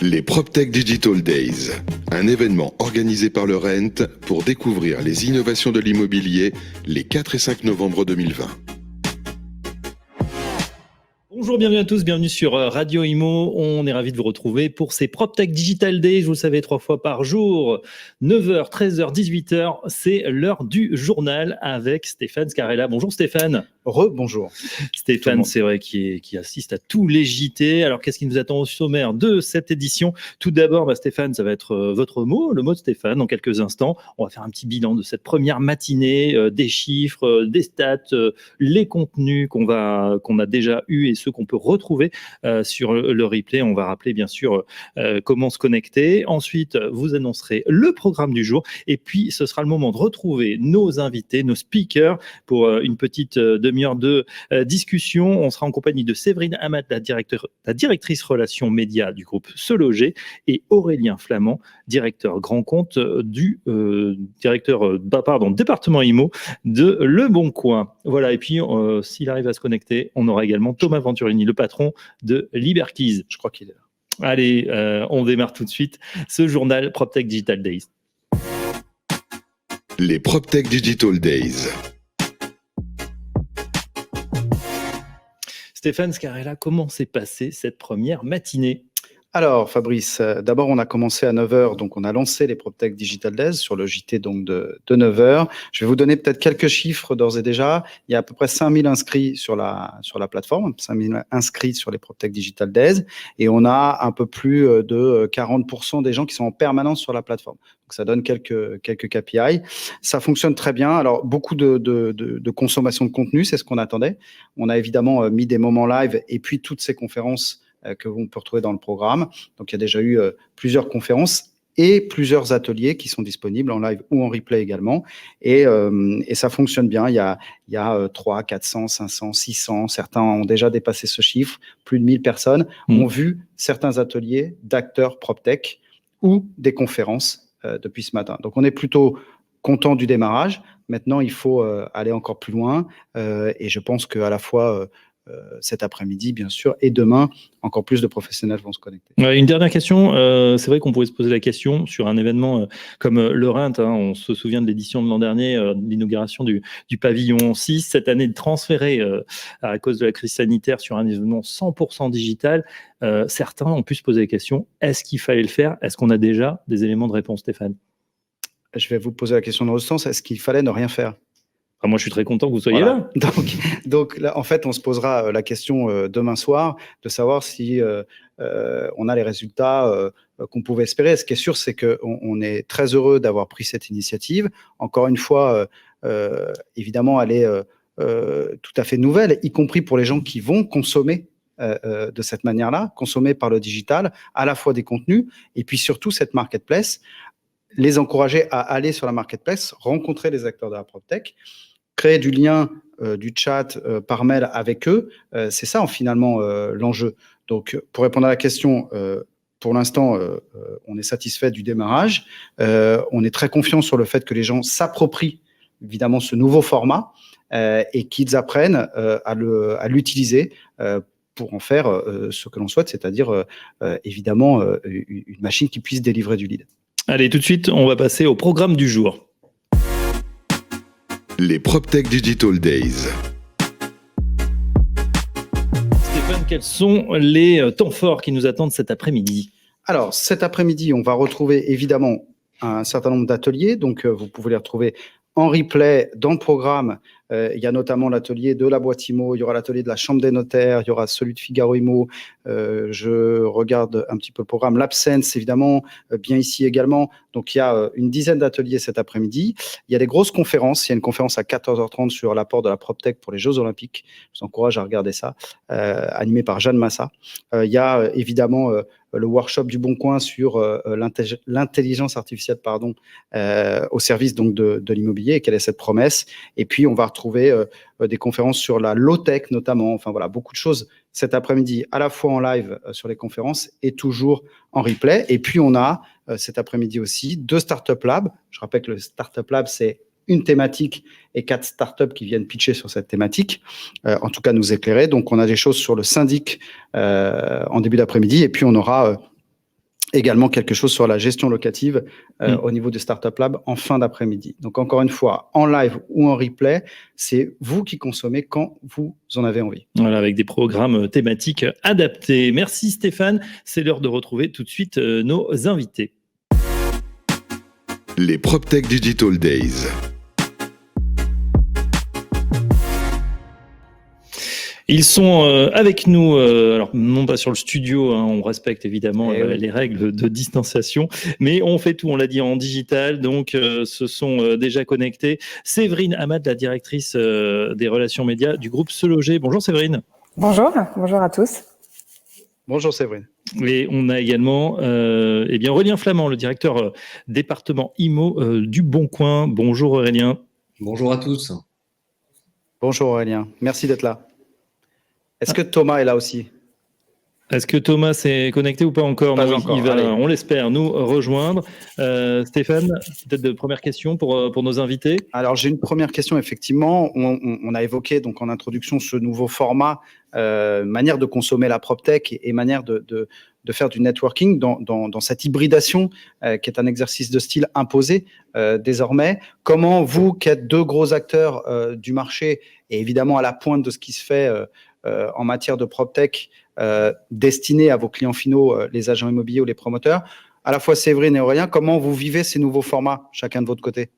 Les PropTech Digital Days, un événement organisé par le RENT pour découvrir les innovations de l'immobilier les 4 et 5 novembre 2020. Bonjour, bienvenue à tous, bienvenue sur Radio Imo. On est ravis de vous retrouver pour ces PropTech Digital Days. Vous le savez, 3 fois par jour, 9h, 13h, 18h, c'est l'heure du journal avec Stéphane Scarella. Bonjour Stéphane. Bonjour. Stéphane, c'est vrai, qui assiste à tous les JT. Alors, qu'est-ce qui nous attend au sommaire de cette édition? Tout d'abord, Stéphane, ça va être votre mot, le mot de Stéphane, dans quelques instants. On va faire un petit bilan de cette première matinée, des chiffres, des stats, les contenus qu'on a déjà eus et ceux qu'on peut retrouver sur le replay. On va rappeler, bien sûr, comment se connecter. Ensuite, vous annoncerez le programme du jour. Et puis, ce sera le moment de retrouver nos invités, nos speakers, pour une petite demi-heure de discussion. On sera en compagnie de Séverine Amat, la directrice relations médias du groupe Se Loger, et Aurélien Flamand, directeur grand compte du département IMO de Le Bon Coin. Voilà, et puis s'il arrive à se connecter, on aura également Thomas Venturini, le patron de Liberkeys. Je crois qu'il est là. Allez, on démarre tout de suite ce journal PropTech Digital Days. Les PropTech Digital Days. Stéphane Scarella, comment s'est passée cette première matinée? Alors Fabrice, d'abord on a commencé à 9h, donc on a lancé les PropTech Digital Days sur le JT donc de 9h. Je vais vous donner peut-être quelques chiffres d'ores et déjà. Il y a à peu près 5000 inscrits sur la plateforme, 5000 inscrits sur les PropTech Digital Days, et on a un peu plus de 40% des gens qui sont en permanence sur la plateforme. Donc ça donne quelques KPI. Ça fonctionne très bien. Alors beaucoup de consommation de contenu, c'est ce qu'on attendait. On a évidemment mis des moments live et puis toutes ces conférences que on peut retrouver dans le programme. Donc, il y a déjà eu plusieurs conférences et plusieurs ateliers qui sont disponibles en live ou en replay également. Et ça fonctionne bien. Il y a 300, 400, 500, 600. Certains ont déjà dépassé ce chiffre. Plus de 1000 personnes ont vu certains ateliers d'acteurs PropTech ou des conférences depuis ce matin. Donc, on est plutôt content du démarrage. Maintenant, il faut aller encore plus loin. Et je pense qu'à la fois cet après-midi, bien sûr, et demain, encore plus de professionnels vont se connecter. Une dernière question, c'est vrai qu'on pouvait se poser la question sur un événement comme le RENT, on se souvient de l'édition de l'an dernier, de l'inauguration du pavillon 6, cette année de transférer à cause de la crise sanitaire sur un événement 100% digital. Certains ont pu se poser la question, est-ce qu'il fallait le faire? Est-ce qu'on a déjà des éléments de réponse, Stéphane? Je vais vous poser la question dans l'autre sens, est-ce qu'il fallait ne rien faire? Moi, je suis très content que vous soyez là. Donc là, en fait, on se posera la question demain soir de savoir si on a les résultats qu'on pouvait espérer. Ce qui est sûr, c'est qu'on est très heureux d'avoir pris cette initiative. Encore une fois, évidemment, elle est tout à fait nouvelle, y compris pour les gens qui vont consommer de cette manière-là, consommer par le digital, à la fois des contenus, et puis surtout cette marketplace, les encourager à aller sur la marketplace, rencontrer les acteurs de la PropTech, créer du lien, du chat par mail avec eux, c'est ça finalement l'enjeu. Donc, pour répondre à la question, pour l'instant, on est satisfait du démarrage. On est très confiant sur le fait que les gens s'approprient évidemment ce nouveau format et qu'ils apprennent à l'utiliser pour en faire ce que l'on souhaite, c'est-à-dire évidemment une machine qui puisse délivrer du lead. Allez, tout de suite, on va passer au programme du jour. Les PropTech Digital Days. Stéphane, quels sont les temps forts qui nous attendent cet après-midi? Alors, cet après-midi, on va retrouver évidemment un certain nombre d'ateliers. Donc, vous pouvez les retrouver en replay dans le programme. Il y a notamment l'atelier de la boîte IMO, il y aura l'atelier de la Chambre des notaires, il y aura celui de Figaro IMO. Je regarde un petit peu le programme. L'Absence, évidemment, bien ici également. Donc, il y a une dizaine d'ateliers cet après-midi. Il y a des grosses conférences. Il y a une conférence à 14h30 sur l'apport de la PropTech pour les Jeux Olympiques. Je vous encourage à regarder ça, animé par Jeanne Massa. Il y a évidemment le workshop du Bon Coin sur l'intelligence artificielle au service donc de l'immobilier et quelle est cette promesse. Et puis, on va retrouver des conférences sur la low-tech notamment. Enfin voilà, beaucoup de choses cet après-midi, à la fois en live sur les conférences et toujours en replay. Et puis, on a cet après-midi aussi 2 Startup Labs. Je rappelle que le Startup Lab, c'est une thématique et 4 startups qui viennent pitcher sur cette thématique, en tout cas nous éclairer. Donc, on a des choses sur le syndic en début d'après-midi et puis on aura également quelque chose sur la gestion locative au niveau du Startup Lab en fin d'après-midi. Donc, encore une fois, en live ou en replay, c'est vous qui consommez quand vous en avez envie. Voilà, avec des programmes thématiques adaptés. Merci Stéphane. C'est l'heure de retrouver tout de suite nos invités. Les PropTech Digital Days. Ils sont avec nous, alors non pas sur le studio, hein, on respecte évidemment oui. les règles de distanciation, mais on fait tout, on l'a dit, en digital, donc se sont déjà connectés. Séverine Hamad, la directrice des relations médias du groupe Se Loger. Bonjour Séverine. Bonjour à tous. Bonjour Séverine. Et on a également Aurélien Flamand, le directeur département IMO du Bon Coin. Bonjour Aurélien. Bonjour à tous. Bonjour Aurélien, merci d'être là. Est-ce que Thomas est là aussi? Est-ce que Thomas s'est connecté ou pas encore? Pas Non, encore. Il va, on l'espère, nous rejoindre. Stéphane, peut-être de première question pour nos invités. Alors, j'ai une première question, effectivement. On a évoqué donc en introduction ce nouveau format, manière de consommer la PropTech et manière de faire du networking dans cette hybridation qui est un exercice de style imposé désormais. Comment vous, qui êtes deux gros acteurs du marché et évidemment à la pointe de ce qui se fait en matière de PropTech destiné à vos clients finaux, les agents immobiliers ou les promoteurs, à la fois Séverine et Aurélien, comment vous vivez ces nouveaux formats, chacun de votre côté?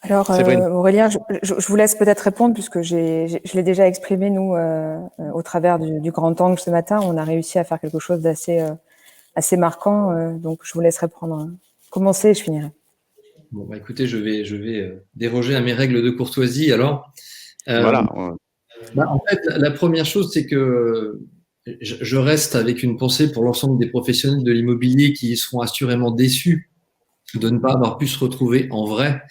Alors, Aurélien, je vous laisse peut-être répondre puisque je l'ai déjà exprimé, nous, au travers du grand angle ce matin. On a réussi à faire quelque chose d'assez assez marquant. Donc, je vous laisserai commencer et je finirai. Bon, bah, écoutez, je vais déroger à mes règles de courtoisie. Alors, voilà. En fait, la première chose, c'est que je reste avec une pensée pour l'ensemble des professionnels de l'immobilier qui seront assurément déçus de ne pas avoir pu se retrouver en vrai,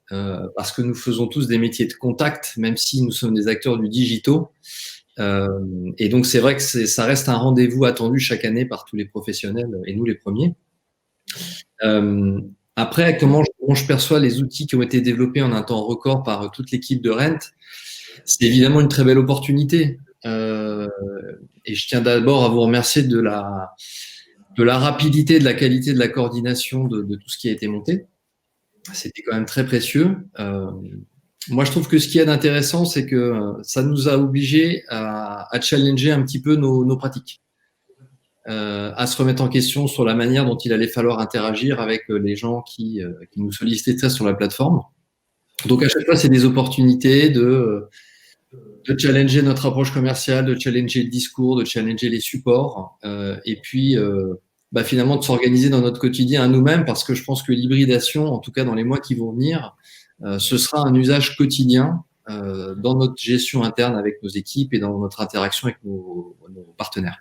parce que nous faisons tous des métiers de contact, même si nous sommes des acteurs du digital. Et donc, c'est vrai que ça reste un rendez-vous attendu chaque année par tous les professionnels, et nous les premiers. Après, comment je perçois les outils qui ont été développés en un temps record par toute l'équipe de Rent, c'est évidemment une très belle opportunité. Et je tiens d'abord à vous remercier de la rapidité, de la qualité, de la coordination de tout ce qui a été monté. C'était quand même très précieux. Moi, je trouve que ce qui est intéressant, c'est que ça nous a obligés à challenger un petit peu nos pratiques, à se remettre en question sur la manière dont il allait falloir interagir avec les gens qui nous sollicitaient sur la plateforme. Donc, à chaque fois, c'est des opportunités de challenger notre approche commerciale, de challenger le discours, de challenger les supports, et puis finalement de s'organiser dans notre quotidien à nous-mêmes, parce que je pense que l'hybridation, en tout cas dans les mois qui vont venir, ce sera un usage quotidien dans notre gestion interne avec nos équipes et dans notre interaction avec nos partenaires.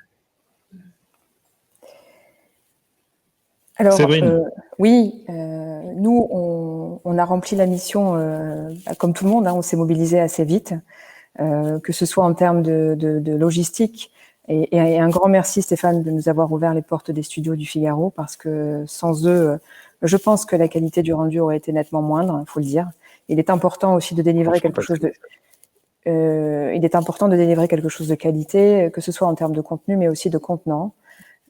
Alors, oui, nous, on a rempli la mission comme tout le monde, hein, on s'est mobilisé assez vite, que ce soit en termes de logistique. Et un grand merci, Stéphane, de nous avoir ouvert les portes des studios du Figaro, parce que sans eux, je pense que la qualité du rendu aurait été nettement moindre, il faut le dire. Il est important aussi de délivrer quelque chose de... il est important de délivrer quelque chose de qualité, que ce soit en termes de contenu, mais aussi de contenant.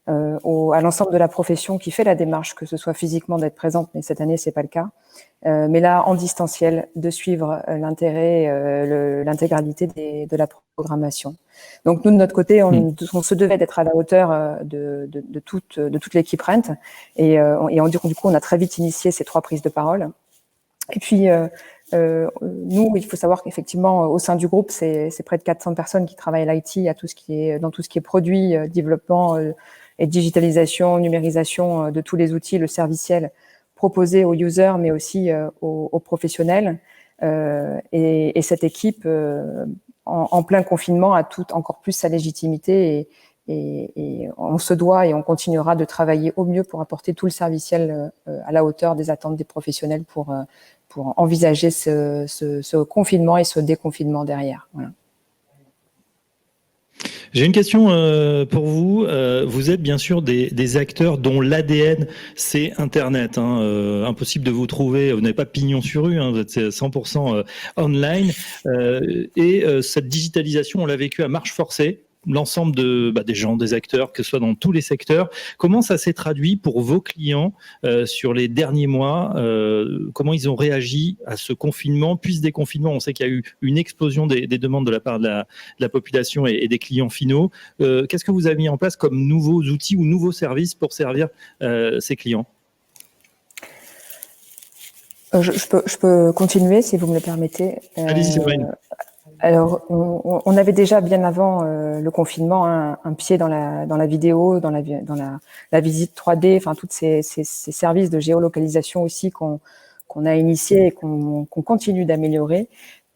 À l'ensemble de la profession qui fait la démarche, que ce soit physiquement d'être présente, mais cette année c'est pas le cas, mais là en distanciel, de suivre l'intégralité de la programmation. Donc nous de notre côté, on se devait d'être à la hauteur de toute l'équipe Rent, et du coup on a très vite initié ces 3 prises de parole. Et puis nous, il faut savoir qu'effectivement au sein du groupe, c'est près de 400 personnes qui travaillent à l'IT, dans tout ce qui est produit, développement et digitalisation, numérisation de tous les outils, le serviciel proposé aux users, mais aussi aux professionnels. Et cette équipe, en plein confinement, a encore plus sa légitimité, et on se doit et on continuera de travailler au mieux pour apporter tout le serviciel à la hauteur des attentes des professionnels pour envisager ce confinement et ce déconfinement derrière. Voilà. J'ai une question pour vous. Vous êtes bien sûr des acteurs dont l'ADN, c'est Internet. Impossible de vous trouver, vous n'avez pas pignon sur rue, vous êtes 100% online. Et cette digitalisation, on l'a vécu à marche forcée. l'ensemble des gens, des acteurs, que ce soit dans tous les secteurs. Comment ça s'est traduit pour vos clients sur les derniers mois? Comment ils ont réagi à ce confinement, puis ce déconfinement? On sait qu'il y a eu une explosion des demandes de la part de la population et des clients finaux. Qu'est-ce que vous avez mis en place comme nouveaux outils ou nouveaux services pour servir ces clients? Je peux continuer si vous me le permettez. Allez-y, Séverine. Alors, on avait déjà bien avant le confinement un pied dans la vidéo, dans la visite 3D, enfin toutes ces services de géolocalisation aussi qu'on a initiés et qu'on continue d'améliorer.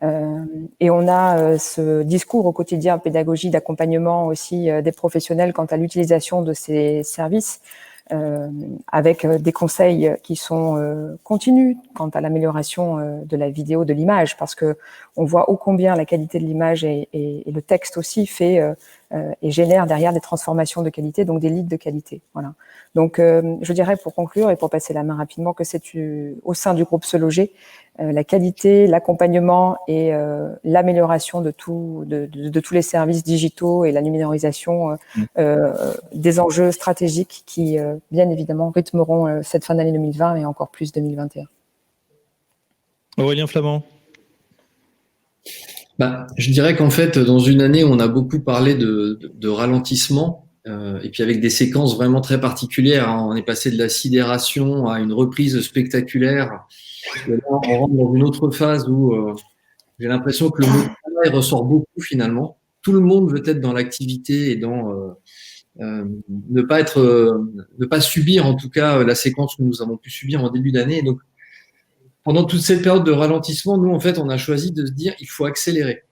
Et on a ce discours au quotidien, pédagogie, d'accompagnement aussi des professionnels quant à l'utilisation de ces services. Avec des conseils qui sont continus quant à l'amélioration de la vidéo, de l'image, parce que on voit ô combien la qualité de l'image et le texte aussi fait et génère derrière des transformations de qualité, donc des leads de qualité. Voilà. Donc, je dirais pour conclure et pour passer la main rapidement que c'est au sein du groupe Se Loger, la qualité, l'accompagnement et l'amélioration de tous les services digitaux et la numérisation des enjeux stratégiques qui, bien évidemment, rythmeront cette fin d'année 2020 et encore plus 2021. Aurélien Flamand. Je dirais qu'en fait, dans une année où on a beaucoup parlé de ralentissement, et puis avec des séquences vraiment très particulières, hein, on est passé de la sidération à une reprise spectaculaire. Et là, on rentre dans une autre phase où j'ai l'impression que le mot travail ressort beaucoup finalement. Tout le monde veut être dans l'activité et dans ne pas subir en tout cas la séquence que nous avons pu subir en début d'année. Donc, pendant toute cette période de ralentissement, nous en fait, on a choisi de se dire il faut accélérer.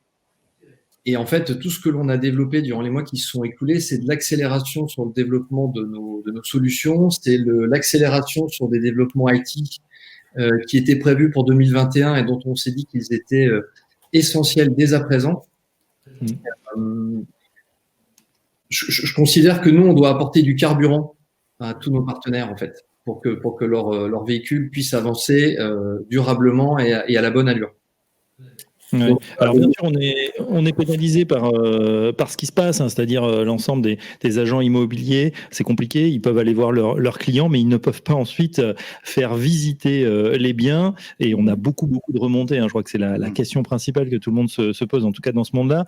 Et en fait, tout ce que l'on a développé durant les mois qui se sont écoulés, c'est de l'accélération sur le développement de nos solutions, c'est l'accélération sur des développements IT qui étaient prévus pour 2021 et dont on s'est dit qu'ils étaient essentiels dès à présent. Je considère que nous, on doit apporter du carburant à tous nos partenaires, en fait, pour que leur véhicule puisse avancer durablement et à la bonne allure. Ouais. Alors bien sûr, on est pénalisé par ce qui se passe, hein, c'est-à-dire l'ensemble des agents immobiliers. C'est compliqué, ils peuvent aller voir leurs clients, mais ils ne peuvent pas ensuite faire visiter les biens. Et on a beaucoup de remontées. Hein. Je crois que c'est la question principale que tout le monde se pose, en tout cas dans ce monde-là.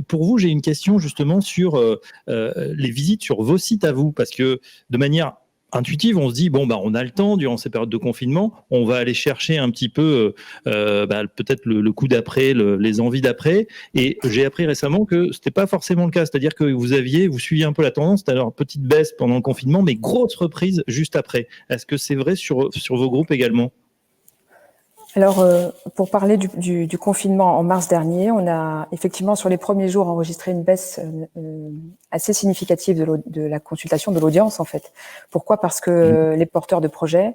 Pour vous, j'ai une question justement sur les visites sur vos sites à vous, parce que de manière intuitive, on se dit on a le temps durant ces périodes de confinement, on va aller chercher un petit peu peut-être le coup d'après, les envies d'après. Et j'ai appris récemment que c'était pas forcément le cas, c'est-à-dire que vous suiviez un peu la tendance, c'est-à-dire petite baisse pendant le confinement, mais grosse reprise juste après. Est-ce que c'est vrai sur vos groupes également? Alors, pour parler du confinement en mars dernier, on a effectivement sur les premiers jours enregistré une baisse assez significative de la consultation de l'audience en fait. Pourquoi? Parce que les porteurs de projets,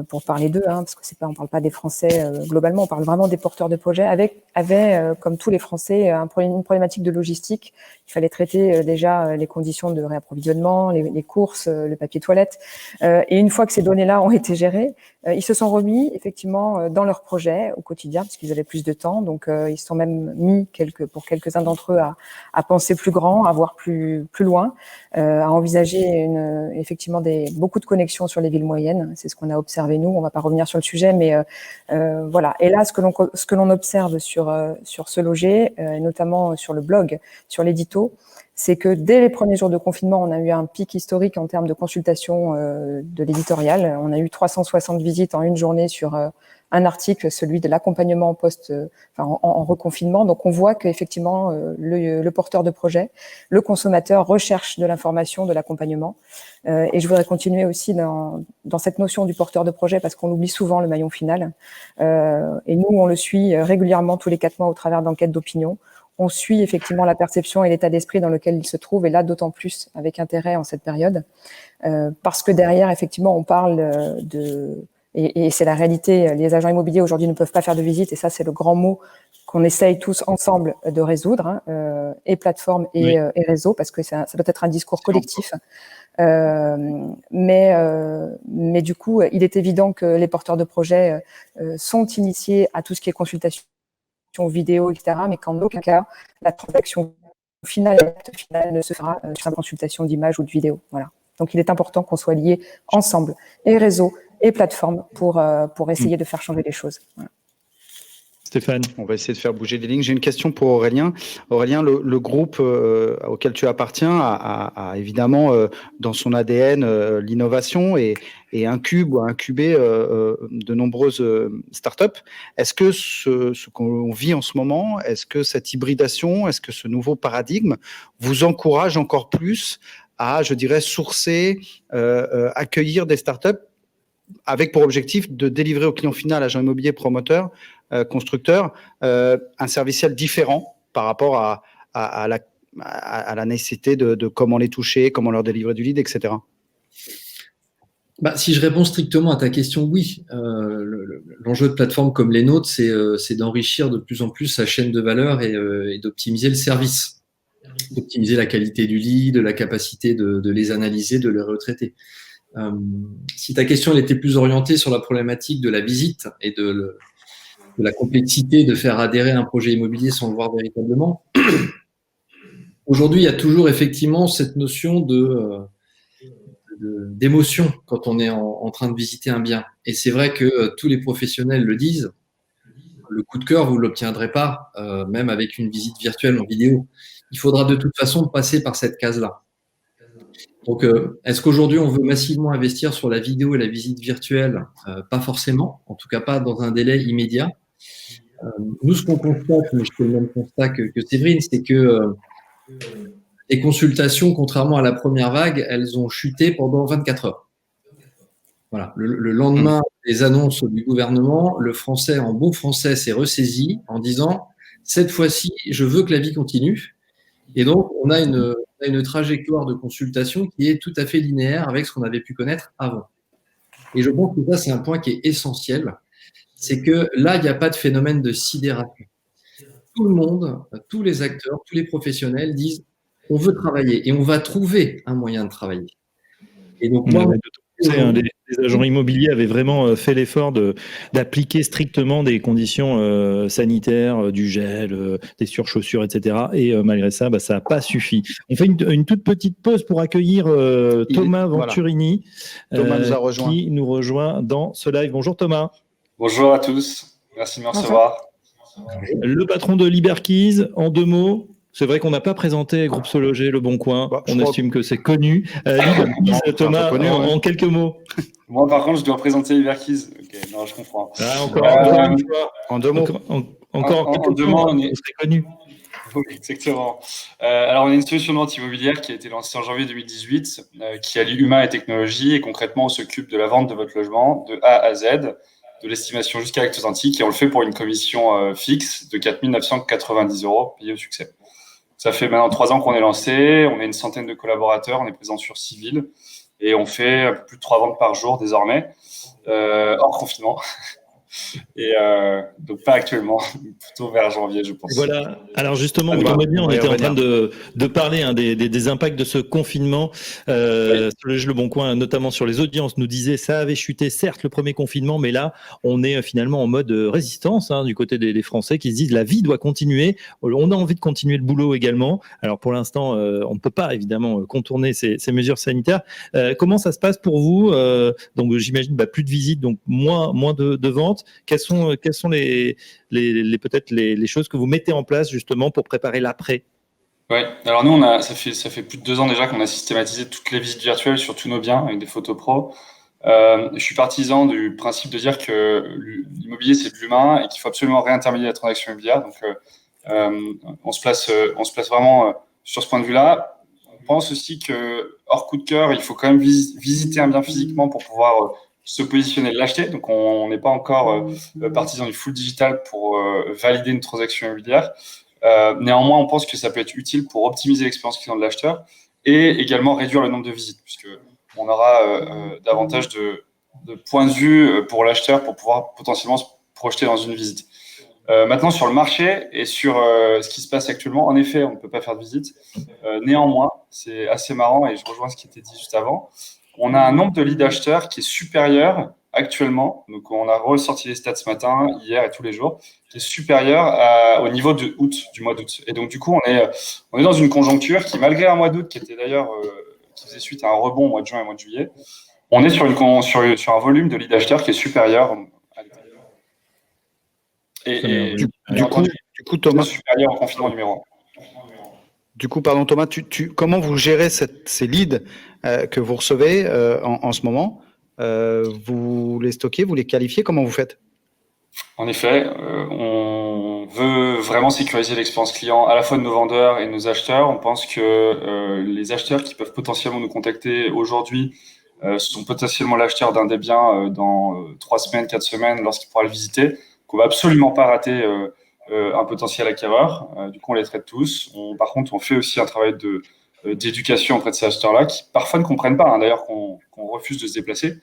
pour parler d'eux, hein, parce que on parle pas des Français globalement, on parle vraiment des porteurs de projets, avaient comme tous les Français une problématique de logistique. Il fallait traiter déjà les conditions de réapprovisionnement, les courses, le papier toilette. Et une fois que ces données-là ont été gérées, ils se sont remis effectivement dans leur projet au quotidien, parce qu'ils avaient plus de temps. Donc ils se sont même mis pour quelques-uns d'entre eux à penser plus grand, à voir plus loin, à envisager effectivement beaucoup de connexions sur les villes moyennes. C'est ce qu'on a observé nous. On va pas revenir sur le sujet, mais voilà. Et là, ce que l'on observe sur Se Loger, notamment sur le blog, sur l'édito, c'est que dès les premiers jours de confinement, on a eu un pic historique en termes de consultation de l'éditorial. On a eu 360 visites en une journée sur un article, celui de l'accompagnement en reconfinement. Donc, on voit qu'effectivement, le porteur de projet, le consommateur recherche de l'information, de l'accompagnement. Et je voudrais continuer aussi dans cette notion du porteur de projet parce qu'on oublie souvent le maillon final. Et nous, on le suit régulièrement tous les 4 mois au travers d'enquêtes d'opinion. On suit effectivement la perception et l'état d'esprit dans lequel il se trouve, et là d'autant plus avec intérêt en cette période, parce que derrière, effectivement, on parle et c'est la réalité, les agents immobiliers aujourd'hui ne peuvent pas faire de visite, et ça c'est le grand mot qu'on essaye tous ensemble de résoudre, hein, et plateforme et réseau, parce que ça doit être un discours collectif. Mais du coup, il est évident que les porteurs de projets sont initiés à tout ce qui est consultation vidéo, etc., mais qu'en aucun cas, la transaction final, l'acte final ne se fera sur une consultation d'image ou de vidéo. Voilà. Donc, il est important qu'on soit liés ensemble, et réseau et plateforme, pour essayer de faire changer les choses. Voilà. Stéphane. On va essayer de faire bouger les lignes. J'ai une question pour Aurélien. Aurélien, le groupe auquel tu appartiens a évidemment dans son ADN l'innovation et incube ou a incubé de nombreuses startups. Est-ce que ce qu'on vit en ce moment, est-ce que cette hybridation, est-ce que ce nouveau paradigme vous encourage encore plus à, je dirais, sourcer, accueillir des startups avec pour objectif de délivrer au client final, agent immobilier, promoteur, constructeur, un serviciel différent par rapport à la nécessité de comment les toucher, comment leur délivrer du lead, etc. Si je réponds strictement à ta question, oui. L'enjeu de plateformes comme les nôtres, c'est d'enrichir de plus en plus sa chaîne de valeur et d'optimiser le service, d'optimiser la qualité du lead, la capacité de les analyser, de les retraiter. Si ta question elle était plus orientée sur la problématique de la visite et de la complexité de faire adhérer un projet immobilier sans le voir véritablement, aujourd'hui, il y a toujours effectivement cette notion d'émotion quand on est en train de visiter un bien. Et c'est vrai que tous les professionnels le disent, le coup de cœur, vous ne l'obtiendrez pas, même avec une visite virtuelle en vidéo. Il faudra de toute façon passer par cette case-là. Donc, est-ce qu'aujourd'hui, on veut massivement investir sur la vidéo et la visite virtuelle? Pas forcément, en tout cas pas dans un délai immédiat. Nous, ce qu'on constate, mais je fais le même constat que Séverine, c'est que les consultations, contrairement à la première vague, elles ont chuté pendant 24 heures. Voilà. Le lendemain des annonces du gouvernement, le Français, en bon français, s'est ressaisi en disant « cette fois-ci, je veux que la vie continue ». Et donc, on a une trajectoire de consultation qui est tout à fait linéaire avec ce qu'on avait pu connaître avant. Et je pense que ça, c'est un point qui est essentiel. C'est que là, il n'y a pas de phénomène de sidération. Tout le monde, tous les acteurs, tous les professionnels disent on veut travailler et on va trouver un moyen de travailler. Et donc, moi, les agents immobiliers avaient vraiment fait l'effort d'appliquer strictement des conditions sanitaires, du gel, des surchaussures, etc. Et malgré ça, ça n'a pas suffi. On fait une toute petite pause pour accueillir Thomas Venturini, qui nous rejoint dans ce live. Bonjour Thomas. Bonjour à tous, merci de me recevoir. Le patron de Liberkeys, en 2 mots. C'est vrai qu'on n'a pas présenté Groupe Sologer, Le Bon Coin. On estime que c'est connu. Thomas, connu, en quelques mots. Moi, par contre, je dois présenter Liberkeys. Ok, non, je comprends. En 2 mots. En 2 mots, on serait connu. Oui, exactement. Alors, on est une solution de vente immobilière qui a été lancée en janvier 2018, qui allie humain et technologie. Et concrètement, on s'occupe de la vente de votre logement de A à Z, de l'estimation jusqu'à l'acte authentique. Et on le fait pour une commission fixe de 4 990 € payée au succès. Ça fait maintenant 3 ans qu'on est lancé, on est une centaine de collaborateurs, on est présent sur 6 villes et on fait un peu plus de 3 ventes par jour désormais, hors confinement. Et donc pas actuellement, plutôt vers janvier, je pense. Voilà. Alors justement, on était en train de parler des impacts de ce confinement. Sur le Bon Coin, notamment sur les audiences, nous disait ça avait chuté, certes, le premier confinement, mais là, on est finalement en mode résistance du côté des Français qui se disent la vie doit continuer. On a envie de continuer le boulot également. Alors pour l'instant, on ne peut pas évidemment contourner ces mesures sanitaires. Comment ça se passe pour vous? Donc j'imagine plus de visites, donc moins de ventes. Quelles sont peut-être les choses que vous mettez en place justement pour préparer l'après? Ouais, alors nous, ça fait plus de 2 ans déjà qu'on a systématisé toutes les visites virtuelles sur tous nos biens avec des photos pro. Je suis partisan du principe de dire que l'immobilier, c'est de l'humain et qu'il faut absolument réintermédier la transaction immobilière. Donc, on se place vraiment sur ce point de vue-là. On pense aussi que, hors coup de cœur, il faut quand même visiter un bien physiquement pour pouvoir se positionner et l'acheter. Donc, on n'est pas encore partisan du full digital pour valider une transaction immobilière. Néanmoins, on pense que ça peut être utile pour optimiser l'expérience client de l'acheteur et également réduire le nombre de visites, puisqu'on aura davantage de points de vue pour l'acheteur pour pouvoir potentiellement se projeter dans une visite. Maintenant, sur le marché et sur ce qui se passe actuellement, en effet, on ne peut pas faire de visite. Néanmoins, c'est assez marrant et je rejoins ce qui était dit juste avant. On a un nombre de leads acheteurs qui est supérieur actuellement, donc on a ressorti les stats ce matin, hier et tous les jours, qui est supérieur au niveau du mois d'août. Et donc, du coup, on est dans une conjoncture qui, malgré un mois d'août qui était d'ailleurs, qui faisait suite à un rebond au mois de juin et au mois de juillet, on est sur un volume de lead acheteurs qui est supérieur à l'été. Du coup, Thomas, supérieur au confinement numéro 1. Du coup, pardon Thomas, comment vous gérez ces leads que vous recevez en ce moment? Vous les stockez, vous les qualifiez, comment vous faites? En effet, on veut vraiment sécuriser l'expérience client à la fois de nos vendeurs et de nos acheteurs. On pense que les acheteurs qui peuvent potentiellement nous contacter aujourd'hui sont potentiellement l'acheteur d'un des biens dans 3 semaines, 4 semaines lorsqu'il pourra le visiter. Qu'on va absolument pas rater un potentiel acquéreur. Du coup, on les traite tous. Par contre, on fait aussi un travail d'éducation auprès de ces acheteurs-là qui parfois ne comprennent pas, d'ailleurs qu'on refuse de se déplacer.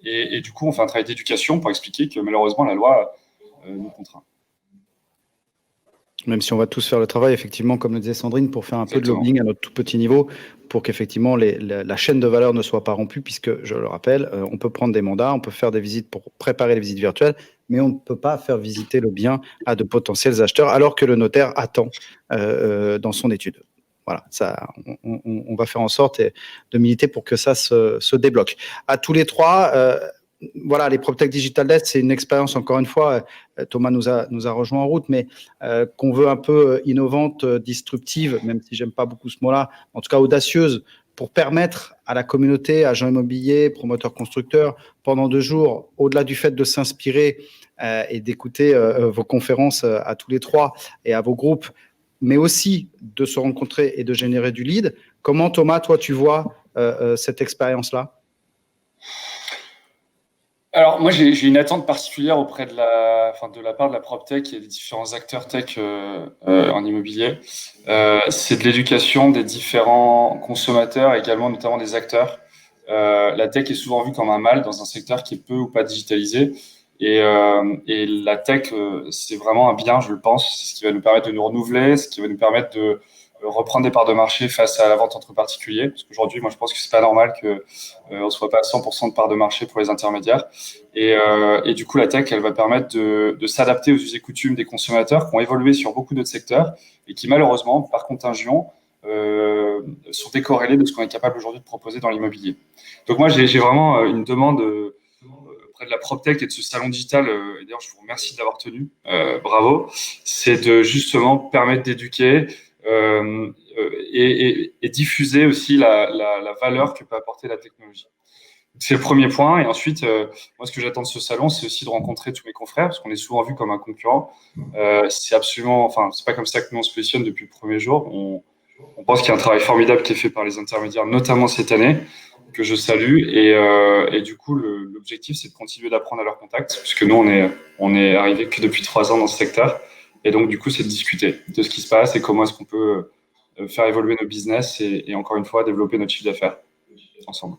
Et du coup, on fait un travail d'éducation pour expliquer que malheureusement, la loi nous contraint. Même si on va tous faire le travail, effectivement, comme le disait Sandrine, pour faire un peu de lobbying à notre tout petit niveau, pour qu'effectivement la chaîne de valeur ne soit pas rompue, puisque, je le rappelle, on peut prendre des mandats, on peut faire des visites pour préparer les visites virtuelles, mais on ne peut pas faire visiter le bien à de potentiels acheteurs, alors que le notaire attend dans son étude. Voilà, ça, on va faire en sorte de militer pour que ça se débloque. À tous les trois, voilà, les PropTech Digital Desk, c'est une expérience, encore une fois, Thomas nous a rejoint en route, mais qu'on veut un peu innovante, disruptive, même si j'aime pas beaucoup ce mot-là, en tout cas audacieuse, pour permettre à la communauté, agents immobiliers, promoteurs constructeurs, pendant 2 jours, au-delà du fait de s'inspirer et d'écouter vos conférences à tous les trois et à vos groupes, mais aussi de se rencontrer et de générer du lead. Comment, Thomas, toi, tu vois cette expérience-là? Alors, moi, j'ai une attente particulière auprès de la part de la PropTech et des différents acteurs tech en immobilier. C'est de l'éducation des différents consommateurs, également notamment des acteurs. La tech est souvent vue comme un mal dans un secteur qui est peu ou pas digitalisé. Et la tech, c'est vraiment un bien, je le pense. C'est ce qui va nous permettre de nous renouveler, ce qui va nous permettre de reprendre des parts de marché face à la vente entre particuliers. Parce qu'aujourd'hui, moi, je pense que c'est pas normal que on soit pas à 100% de parts de marché pour les intermédiaires. Et du coup, la tech, elle va permettre de s'adapter aux us et coutumes des consommateurs qui ont évolué sur beaucoup d'autres secteurs et qui, malheureusement, par contingent, sont décorrélés de ce qu'on est capable aujourd'hui de proposer dans l'immobilier. Donc moi, j'ai vraiment une demande auprès de la PropTech et de ce salon digital, et d'ailleurs, je vous remercie de l'avoir tenu, bravo, c'est de justement permettre d'éduquer et diffuser aussi la valeur que peut apporter la technologie. C'est le premier point. Et ensuite, moi, ce que j'attends de ce salon, c'est aussi de rencontrer tous mes confrères, parce qu'on est souvent vu comme un concurrent. C'est pas comme ça que nous on se positionne depuis le premier jour. On pense qu'il y a un travail formidable qui est fait par les intermédiaires, notamment cette année, que je salue. Et du coup, l'objectif, c'est de continuer d'apprendre à leur contact, puisque nous, on est arrivé que depuis 3 ans dans ce secteur. Et donc, du coup, c'est de discuter de ce qui se passe et comment est-ce qu'on peut faire évoluer nos business et encore une fois, développer notre chiffre d'affaires ensemble.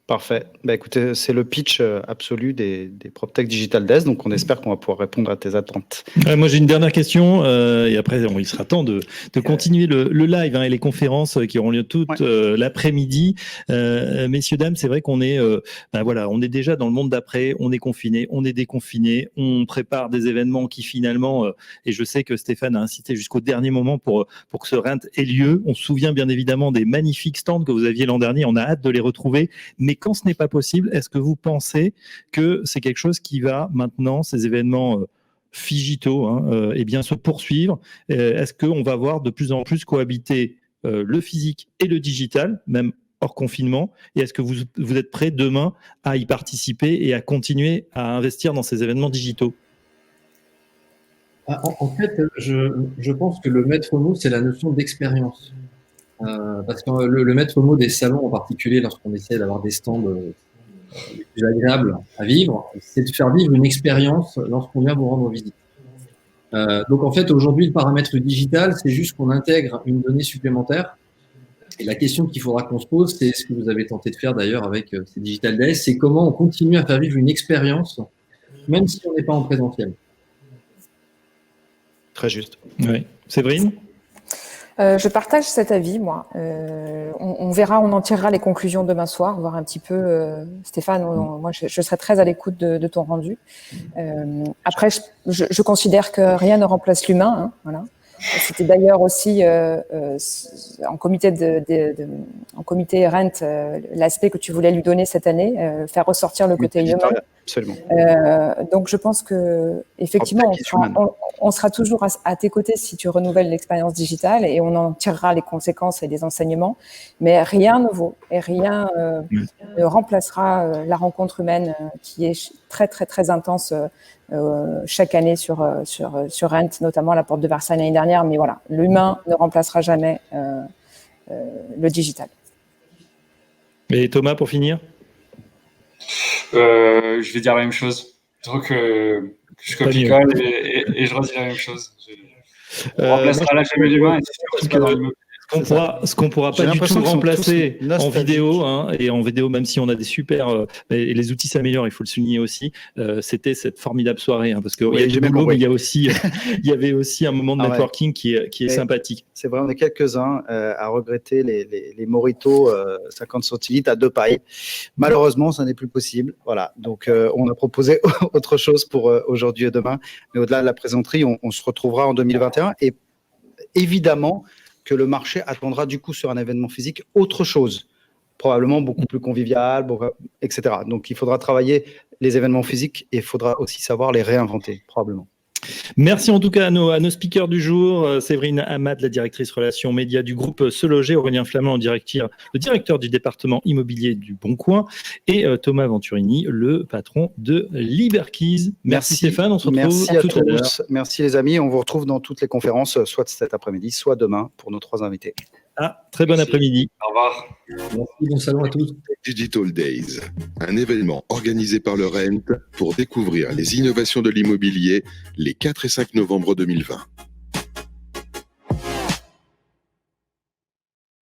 Parfait. Bah, écoutez, c'est le pitch absolu des PropTech Digital Desk, donc on espère qu'on va pouvoir répondre à tes attentes. Moi, j'ai une dernière question, et après, il sera temps de continuer le live et les conférences qui auront lieu toute l'après-midi. Messieurs, dames, c'est vrai qu'on est, on est déjà dans le monde d'après, on est confiné, on est déconfiné, on prépare des événements qui finalement, et je sais que Stéphane a incité jusqu'au dernier moment pour que ce Rent ait lieu. On se souvient bien évidemment des magnifiques stands que vous aviez l'an dernier, on a hâte de les retrouver, mais quand ce n'est pas possible, est-ce que vous pensez que c'est quelque chose qui va maintenant, ces événements phigitaux, se poursuivre? Est-ce qu'on va voir de plus en plus cohabiter le physique et le digital, même hors confinement? Et est-ce que vous êtes prêts demain à y participer et à continuer à investir dans ces événements digitaux? En fait, je pense que le maître mot, c'est la notion d'expérience. Parce que le maître mot des salons, en particulier lorsqu'on essaie d'avoir des stands les plus agréables à vivre, c'est de faire vivre une expérience lorsqu'on vient vous rendre visite. Donc en fait, aujourd'hui, le paramètre digital, c'est juste qu'on intègre une donnée supplémentaire. Et la question qu'il faudra qu'on se pose, c'est ce que vous avez tenté de faire d'ailleurs avec ces Digital Days, c'est comment on continue à faire vivre une expérience, même si on n'est pas en présentiel. Très juste. Oui. Séverine ? Je partage cet avis, moi. On verra, on en tirera les conclusions demain soir, voir un petit peu, Stéphane, moi je serai très à l'écoute de ton rendu. Après, je considère que rien ne remplace l'humain, hein, voilà. C'était d'ailleurs aussi en comité en comité Rent l'aspect que tu voulais lui donner cette année, faire ressortir le côté humain. Absolument. Donc je pense que effectivement on sera toujours à tes côtés si tu renouvelles l'expérience digitale et on en tirera les conséquences et les enseignements. Mais rien ne vaut et rien ne remplacera la rencontre humaine qui est très très très intense. Chaque année sur Rent, notamment à la porte de Versailles l'année dernière. Mais voilà, l'humain ne remplacera jamais le digital. Et Thomas, pour finir? Je vais dire la même chose. Donc, je copie-colle et je redis la même chose. On remplacera jamais l'humain et c'est pas dans le Ce qu'on pourra pas du tout remplacer en vidéo, hein, et en vidéo, même si on a des super et les outils s'améliorent, il faut le souligner aussi. C'était cette formidable soirée, hein, parce que il y a du boulot, mais il y a aussi, il y avait aussi un moment de networking qui est sympathique. C'est vrai, on est quelques-uns à regretter les Morito 50 centilitres à 2 pailles. Malheureusement, ça n'est plus possible. Voilà, donc on a proposé autre chose pour aujourd'hui et demain. Mais au-delà de la plaisanterie, on se retrouvera en 2021 et évidemment que le marché attendra du coup sur un événement physique autre chose, probablement beaucoup plus convivial, etc. Donc il faudra travailler les événements physiques et il faudra aussi savoir les réinventer, probablement. Merci en tout cas à nos speakers du jour, Séverine Hamad, la directrice relations médias du groupe Se Loger, Aurélien Flamand, le directeur du département immobilier du Bon Coin, et Thomas Venturini, le patron de Liberkeys. Merci Stéphane, on se retrouve tout à l'heure. Merci les amis, on vous retrouve dans toutes les conférences, soit cet après-midi, soit demain pour nos 3 invités. Très bon après-midi. Au revoir. Merci, bon salon à tous. Digital Days, un événement organisé par le Rent pour découvrir les innovations de l'immobilier les 4 et 5 novembre 2020.